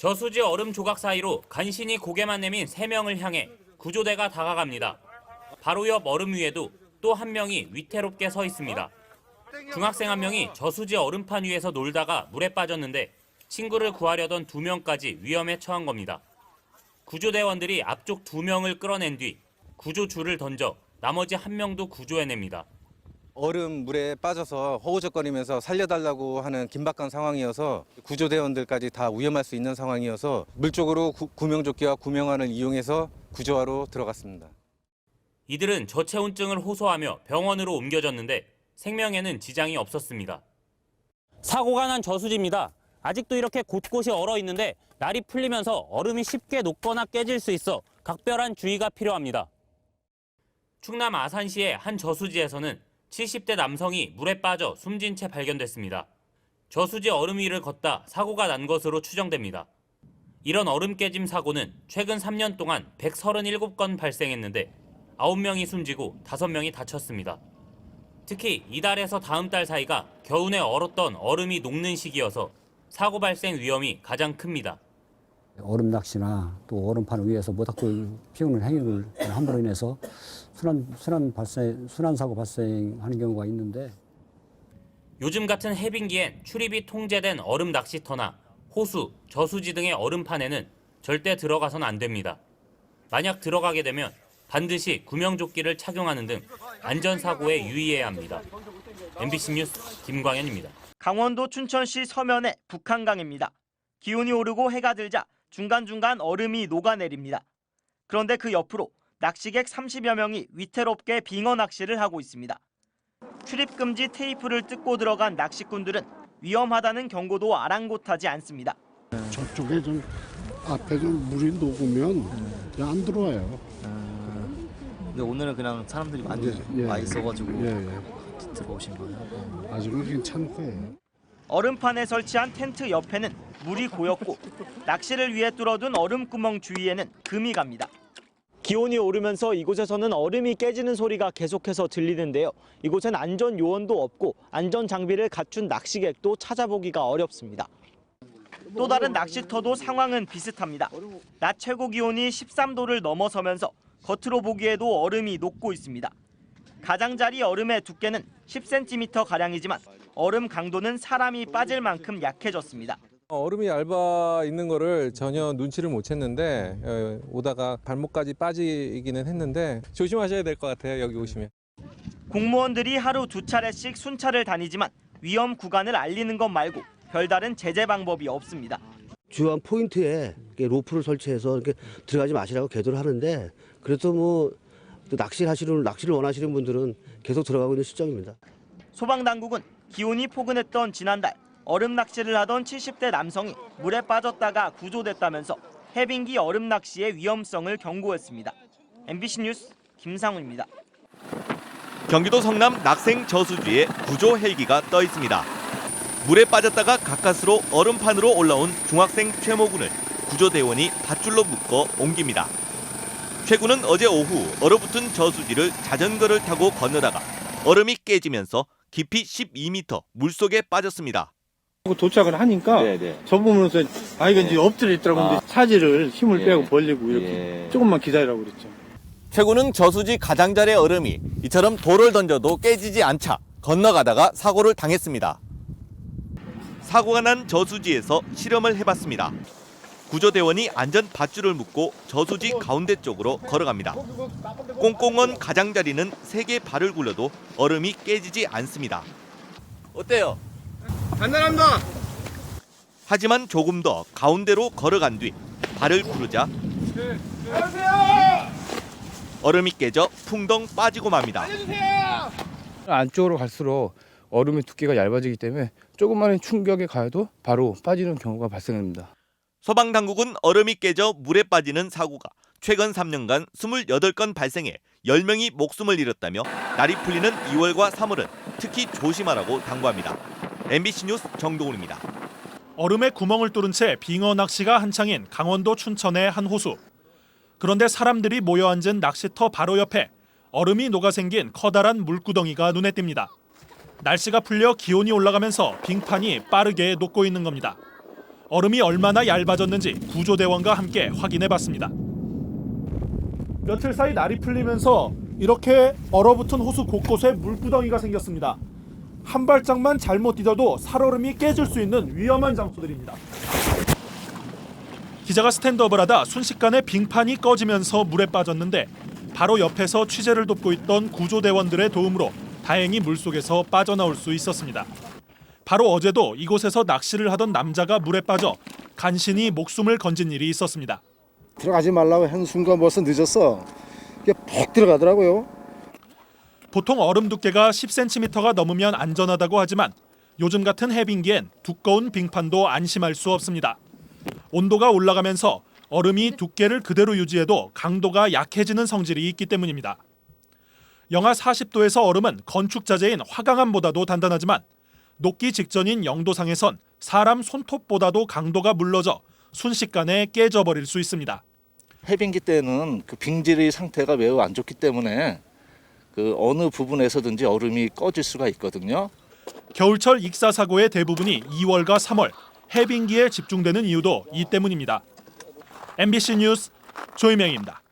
저수지 얼음 조각 사이로 간신히 고개만 내민 3명을 향해 구조대가 다가갑니다. 바로 옆 얼음 위에도 또 한 명이 위태롭게 서 있습니다. 중학생 한 명이 저수지 얼음판 위에서 놀다가 물에 빠졌는데 친구를 구하려던 2명까지 위험에 처한 겁니다. 구조대원들이 앞쪽 2명을 끌어낸 뒤 구조줄을 던져 나머지 1명도 구조해냅니다. 얼음 물에 빠져서 허우적거리면서 살려달라고 하는 긴박한 상황이어서 구조대원들까지 다 위험할 수 있는 상황이어서 물 쪽으로 구명조끼와 구명환을 이용해서 구조하러 들어갔습니다. 이들은 저체온증을 호소하며 병원으로 옮겨졌는데 생명에는 지장이 없었습니다. 사고가 난 저수지입니다. 아직도 이렇게 곳곳이 얼어 있는데 날이 풀리면서 얼음이 쉽게 녹거나 깨질 수 있어 각별한 주의가 필요합니다. 충남 아산시의 한 저수지에서는 70대 남성이 물에 빠져 숨진 채 발견됐습니다. 저수지 얼음 위를 걷다 사고가 난 것으로 추정됩니다. 이런 얼음 깨짐 사고는 최근 3년 동안 137건 발생했는데 9명이 숨지고 5명이 다쳤습니다. 특히 이달에서 다음 달 사이가 겨우내 얼었던 얼음이 녹는 시기여서 사고 발생 위험이 가장 큽니다. 얼음 낚시나 또 얼음판 위에서 모닥불 피우는 행위를 함으로 인해서 순환 사고 발생하는 경우가 있는데 요즘 같은 해빙기엔 출입이 통제된 얼음 낚시터나 호수, 저수지 등의 얼음판에는 절대 들어가선 안 됩니다. 만약 들어가게 되면 반드시 구명조끼를 착용하는 등 안전사고에 유의해야 합니다. MBC 뉴스 김광현입니다. 강원도 춘천시 서면의 북한강입니다. 기온이 오르고 해가 들자 중간중간 얼음이 녹아내립니다. 그런데 그 옆으로 낚시객 30여 명이 위태롭게 빙어 낚시를 하고 있습니다. 출입금지 테이프를 뜯고 들어간 낚시꾼들은 위험하다는 경고도 아랑곳하지 않습니다. 저쪽에 좀 앞에 좀 물이 녹으면 그냥 안 들어와요. 근데 오늘은 그냥 사람들이 많이 와 있어가지고 들어오신 거예요? 아직은 괜찮대요. 얼음판에 설치한 텐트 옆에는 물이 고였고 낚시를 위해 뚫어둔 얼음구멍 주위에는 금이 갑니다. 기온이 오르면서 이곳에서는 얼음이 깨지는 소리가 계속해서 들리는데요. 이곳엔 안전 요원도 없고 안전 장비를 갖춘 낚시객도 찾아보기가 어렵습니다. 또 다른 낚시터도 상황은 비슷합니다. 낮 최고 기온이 13도를 넘어서면서 겉으로 보기에도 얼음이 녹고 있습니다. 가장자리 얼음의 두께는 10cm가량이지만 얼음 강도는 사람이 빠질 만큼 약해졌습니다. 얼음이 얇아 있는 거를 전혀 눈치를 못 챘는데 오다가 발목까지 빠지기는 했는데 조심하셔야 될 것 같아요. 여기 오시면. 공무원들이 하루 2차례씩 순찰을 다니지만 위험 구간을 알리는 것 말고 별다른 제재 방법이 없습니다. 주요한 포인트에 로프를 설치해서 이렇게 들어가지 마시라고 계도를 하는데 그래도 뭐 낚시를 원하시는 분들은 계속 들어가고 있는 실정입니다. 소방당국은 기온이 포근했던 지난달 얼음 낚시를 하던 70대 남성이 물에 빠졌다가 구조됐다면서 해빙기 얼음 낚시의 위험성을 경고했습니다. MBC 뉴스 김상우입니다. 경기도 성남 낙생 저수지에 구조 헬기가 떠 있습니다. 물에 빠졌다가 가까스로 얼음판으로 올라온 중학생 최모군을 구조대원이 밧줄로 묶어 옮깁니다. 최군은 어제 오후 얼어붙은 저수지를 자전거를 타고 건너다가 얼음이 깨지면서 깊이 12m 물속에 빠졌습니다. 도착을 하니까 저 보면서 아이가 이제 엎드려 있더라고. 근데 차지를 힘을 빼고 벌리고 이렇게 조금만 기다리라고 그랬죠. 최군은 저수지 가장자리 얼음이 이처럼 돌을 던져도 깨지지 않자 건너가다가 사고를 당했습니다. 사고가 난 저수지에서 실험을 해봤습니다. 구조대원이 안전 밧줄을 묶고 저수지 가운데 쪽으로 걸어갑니다. 꽁꽁언 가장자리는 3개 발을 굴려도 얼음이 깨지지 않습니다. 어때요? 간단합니다. 하지만 조금 더 가운데로 걸어간 뒤 발을 구르자 얼음이 깨져 풍덩 빠지고 맙니다. 안쪽으로 갈수록 얼음의 두께가 얇아지기 때문에 조금만의 충격에 가해도 바로 빠지는 경우가 발생합니다. 소방당국은 얼음이 깨져 물에 빠지는 사고가 최근 3년간 28건 발생해 10명이 목숨을 잃었다며 날이 풀리는 2월과 3월은 특히 조심하라고 당부합니다. MBC 뉴스 정동훈입니다. 얼음에 구멍을 뚫은 채 빙어 낚시가 한창인 강원도 춘천의 한 호수. 그런데 사람들이 모여 앉은 낚시터 바로 옆에 얼음이 녹아 생긴 커다란 물구덩이가 눈에 띕니다. 날씨가 풀려 기온이 올라가면서 빙판이 빠르게 녹고 있는 겁니다. 얼음이 얼마나 얇아졌는지 구조대원과 함께 확인해봤습니다. 며칠 사이 날이 풀리면서 이렇게 얼어붙은 호수 곳곳에 물구덩이가 생겼습니다. 한 발짝만 잘못 디뎌도 살얼음이 깨질 수 있는 위험한 장소들입니다. 기자가 스탠드업을 하다 순식간에 빙판이 꺼지면서 물에 빠졌는데 바로 옆에서 취재를 돕고 있던 구조대원들의 도움으로 다행히 물속에서 빠져나올 수 있었습니다. 바로 어제도 이곳에서 낚시를 하던 남자가 물에 빠져 간신히 목숨을 건진 일이 있었습니다. 들어가지 말라고 한 순간 벌써 늦었어. 이게 푹 들어가더라고요. 보통 얼음 두께가 10cm가 넘으면 안전하다고 하지만 요즘 같은 해빙기엔 두꺼운 빙판도 안심할 수 없습니다. 온도가 올라가면서 얼음이 두께를 그대로 유지해도 강도가 약해지는 성질이 있기 때문입니다. 영하 40도에서 얼음은 건축자재인 화강암보다도 단단하지만 녹기 직전인 0도상에선 사람 손톱보다도 강도가 물러져 순식간에 깨져버릴 수 있습니다. 해빙기 때는 그 빙질의 상태가 매우 안 좋기 때문에 그 어느 부분에서든지 얼음이 꺼질 수가 있거든요. 겨울철 익사 사고의 대부분이 2월과 3월 해빙기에 집중되는 이유도 이 때문입니다. MBC 뉴스 조희명입니다.